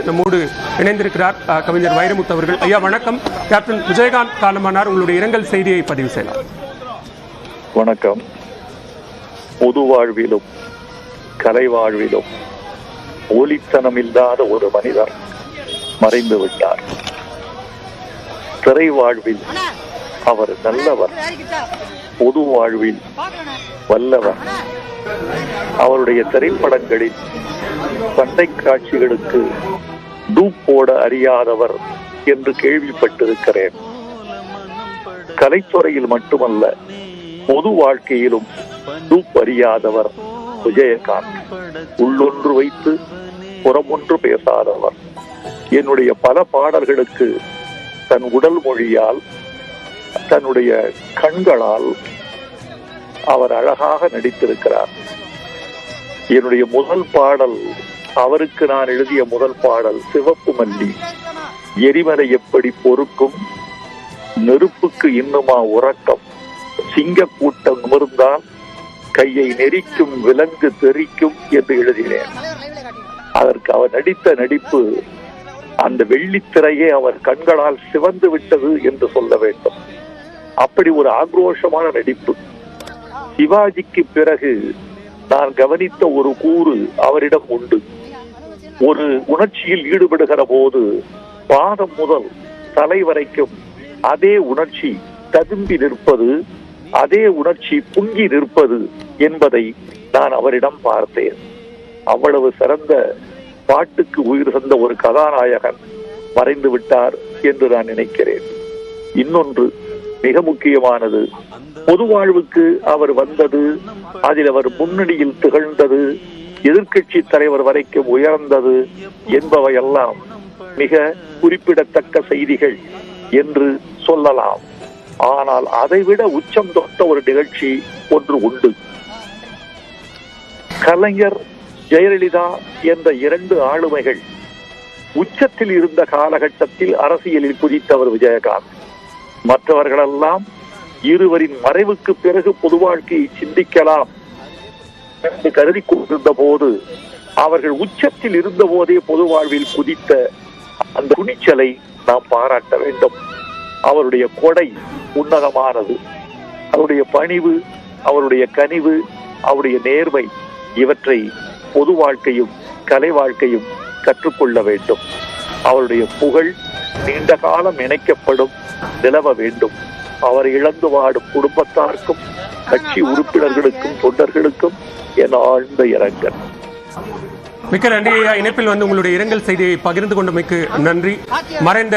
நம்மோடு இணைந்திருக்கிறார் கவிஞர் வைரமுத்து அவர்கள். ஐயா வணக்கம். கேப்டன் விஜயகாந்த் காலமானார், உங்களுடைய இரங்கல் செய்தியை பதிவு செய்யலாம். வணக்கம். பொது வாழ்விலும் கலை வாழ்விலும் போலித்தனமில்லாத ஒரு மனிதர் மறைந்து விட்டார். திரை வாழ்வில் அவர் நல்லவர், பொது வாழ்வில் வல்லவர். அவருடைய திரைப்படங்களில் சண்டை காட்சிகளுக்கு டூப் போட அறியாதவர் என்று கேள்விப்பட்டிருக்கிறேன். கலைத்துறையில் மட்டுமல்ல, பொது வாழ்க்கையிலும் டூப் அறியாதவர் விஜயகாந்த். உள்ளொன்று வைத்து புறமொன்று பேசாதவர். என்னுடைய பல பாடல்களுக்கு தன் உடல் மொழியால், தன்னுடைய கண்களால் அவர் அழகாக நடித்திருக்கிறார். என்னுடைய முதல் பாடல், அவருக்கு நான் எழுதிய முதல் பாடல் சிவப்பு மல்லி. எரிமலை எப்படி பொறுக்கும், நெருப்புக்கு இன்னுமா உறக்கம், சிங்க கூட்டம் நிமிர்ந்தால் கையை நெரிக்கும் விலங்கு தெரிக்கும் என்று எழுதினேன். அதற்கு அவர் நடித்த நடிப்பு, அந்த வெள்ளித்திரையே அவர் கண்களால் சிவந்து விட்டது என்று சொல்ல வேண்டும். அப்படி ஒரு ஆக்ரோஷமான நடிப்பு. சிவாஜிக்கு பிறகு நான் கவனித்த ஒரு கூறு அவரிடம் உண்டு. ஒரு உணர்ச்சியில் ஈடுபடுகிற போது பாதம் முதல் தலை வரைக்கும் அதே உணர்ச்சி ததும்பி நிற்பது, அதே உணர்ச்சி பொங்கி நிற்பது என்பதை நான் அவரிடம் பார்த்தேன். அவ்வளவு சிறந்த, பாட்டுக்கு உயிர் தந்த ஒரு கதாநாயகன் மறைந்து விட்டார் என்று நான் நினைக்கிறேன். இன்னொன்று மிக முக்கியமானது, பொது வாழ்வுக்கு அவர் வந்தது, அதில் அவர் முன்னணியில் திகழ்ந்தது, எதிர்க்கட்சி தலைவர் வரைக்கும் உயர்ந்தது என்பவையெல்லாம் மிக குறிப்பிடத்தக்க செய்திகள் என்று சொல்லலாம். ஆனால் அதைவிட உச்சம் தொட்ட ஒரு நிகழ்ச்சி ஒன்று உண்டு. கலைஞர், ஜெயலலிதா என்ற இரண்டு ஆளுமைகள் உச்சத்தில் இருந்த காலகட்டத்தில் அரசியலில் குதித்தவர் விஜயகாந்த். மற்றவர்களெல்லாம் இருவரின் மறைவுக்கு பிறகு பொது வாழ்க்கையை சிந்திக்கலாம் என்று கருதி கொண்டிருந்த போது, அவர்கள் உச்சத்தில் இருந்த போதே பொது வாழ்வில் குதித்த அந்த துணிச்சலை நாம் பாராட்ட வேண்டும். அவருடைய கொடை உன்னதமானது. அவருடைய பணிவு, அவருடைய கனிவு, அவருடைய நேர்மை, இவற்றை பொது வாழ்க்கையும் கலை வாழ்க்கையும் கற்றுக்கொள்ள வேண்டும். அவருடைய புகழ் நீண்ட காலம் இணைக்கப்படும், நிலவ வேண்டும். அவரை இழந்து வாடும் குடும்பத்தாருக்கும் கட்சி உறுப்பினர்களுக்கும் தொண்டர்களுக்கும் என் ஆழ்ந்த இரங்கல். மிக்க நன்றி. இணைப்பில் வந்து உங்களுடைய இரங்கல் செய்தியை பகிர்ந்து கொண்டமைக்கு நன்றி. மறைந்த